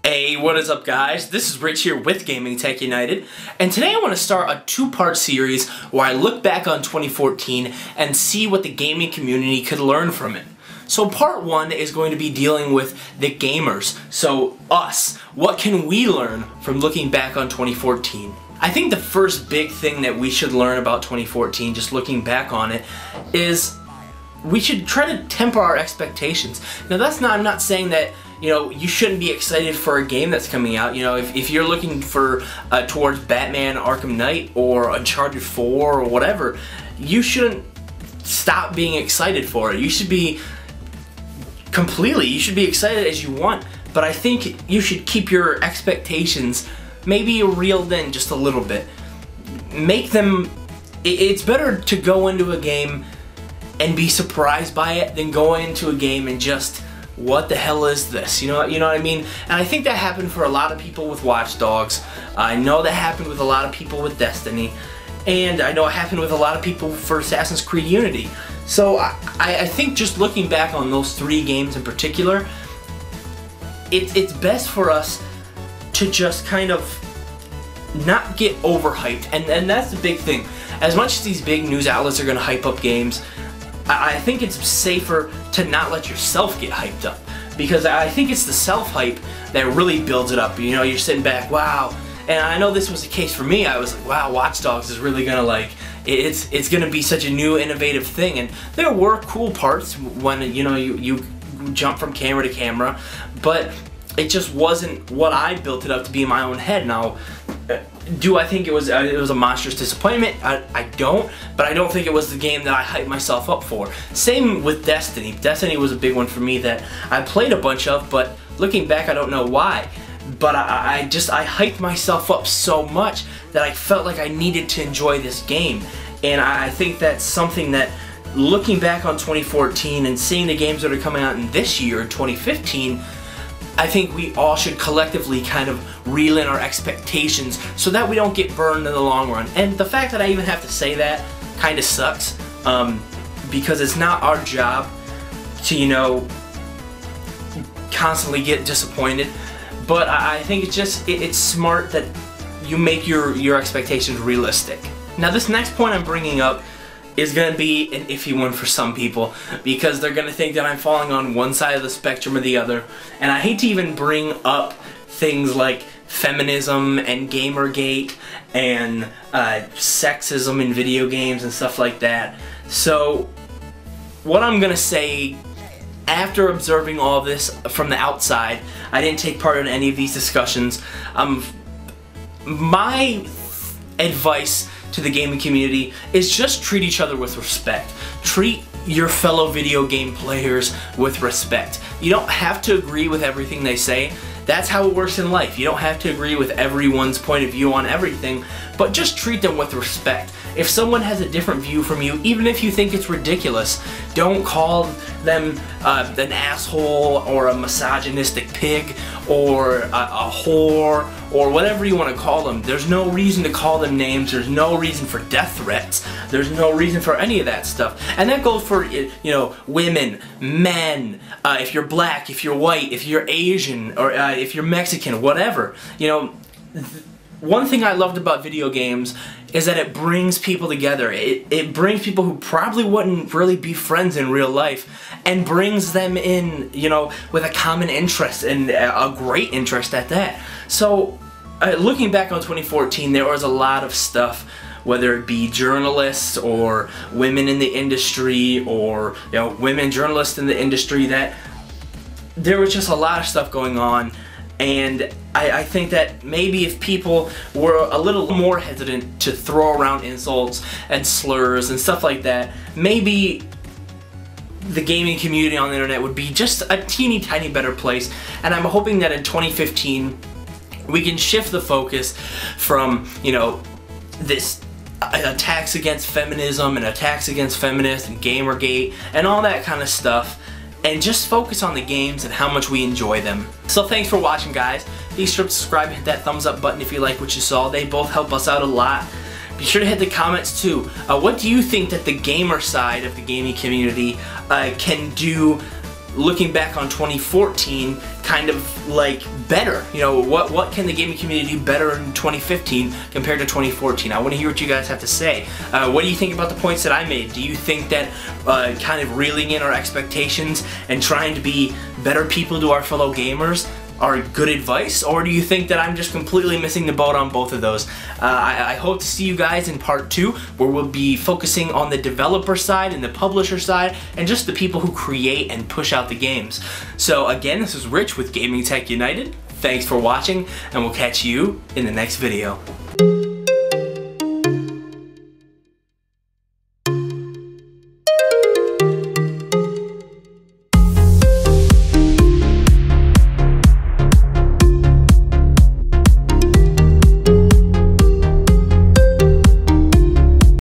Hey, what is up guys? This is Rich here with Gaming Tech United, and today I want to start a two-part series where I look back on 2014 and see what the gaming community could learn from it. So part one is going to be dealing with the gamers, so us. What can we learn from looking back on 2014? I think the first big thing that we should learn about 2014, just looking back on it, is we should try to temper our expectations. Now I'm not saying that you shouldn't be excited for a game that's coming out. If you're looking for towards Batman Arkham Knight or Uncharted 4 or whatever, you shouldn't stop being excited for it. You should be excited as you want, but I think you should keep your expectations maybe reeled in just a little bit. Make them, it's better to go into a game and be surprised by it than go into a game and just, what the hell is this? You know what I mean? And I think that happened for a lot of people with Watch Dogs. I know that happened with a lot of people with Destiny. And I know it happened with a lot of people for Assassin's Creed Unity. So I think just looking back on those three games in particular, it's best for us to just kind of not get overhyped. And that's the big thing. As much as these big news outlets are going to hype up games, I think it's safer to not let yourself get hyped up, because I think it's the self-hype that really builds it up. You're sitting back, wow, and I know this was the case for me. I was like, wow, Watch Dogs is really gonna it's gonna be such a new, innovative thing, and there were cool parts when you jump from camera to camera, but it just wasn't what I built it up to be in my own head. Now, do I think it was a monstrous disappointment? I don't, but I don't think it was the game that I hyped myself up for. Same with Destiny. Destiny was a big one for me that I played a bunch of, but looking back I don't know why. But I hyped myself up so much that I felt like I needed to enjoy this game. And I think that's something that, looking back on 2014 and seeing the games that are coming out in this year, 2015, I think we all should collectively kind of reel in our expectations so that we don't get burned in the long run. And the fact that I even have to say that kind of sucks, because it's not our job to, constantly get disappointed. But I think it's smart that you make your expectations realistic. Now this next point I'm bringing up is going to be an iffy one for some people, because they're going to think that I'm falling on one side of the spectrum or the other. And I hate to even bring up things like feminism and Gamergate and sexism in video games and stuff like that. So what I'm going to say, after observing all of this from the outside, I didn't take part in any of these discussions. My advice to the gaming community is just treat each other with respect. Treat your fellow video game players with respect. You don't have to agree with everything they say. That's how it works in life. You don't have to agree with everyone's point of view on everything, but just treat them with respect. If someone has a different view from you, even if you think it's ridiculous, don't call them an asshole or a misogynistic pig or a whore or whatever you want to call them. There's no reason to call them names. There's no reason for death threats. There's no reason for any of that stuff. And that goes for, women, men, if you're black, if you're white, if you're Asian, or if you're Mexican, whatever. One thing I loved about video games is that it brings people together. It brings people who probably wouldn't really be friends in real life and brings them in, with a common interest, and a great interest at that. So, looking back on 2014, there was a lot of stuff, whether it be journalists or women in the industry or women journalists in the industry, that there was just a lot of stuff going on. And I think that maybe if people were a little more hesitant to throw around insults and slurs and stuff like that, maybe the gaming community on the internet would be just a teeny tiny better place. And I'm hoping that in 2015 we can shift the focus from, this attacks against feminism and attacks against feminists and Gamergate and all that kind of stuff, and just focus on the games and how much we enjoy them. So thanks for watching, guys. Be sure to subscribe and hit that thumbs up button if you like what you saw. They both help us out a lot. Be sure to hit the comments too. What do you think that the gamer side of the gaming community can do, looking back on 2014, kind of like better? You know, what can the gaming community do better in 2015 compared to 2014? I want to hear what you guys have to say. What do you think about the points that I made? Do you think that kind of reeling in our expectations and trying to be better people to our fellow gamers are good advice, or do you think that I'm just completely missing the boat on both of those? I hope to see you guys in part 2, where we'll be focusing on the developer side and the publisher side, and just the people who create and push out the games. So again, this is Rich with Gaming Tech United. Thanks for watching, and we'll catch you in the next video.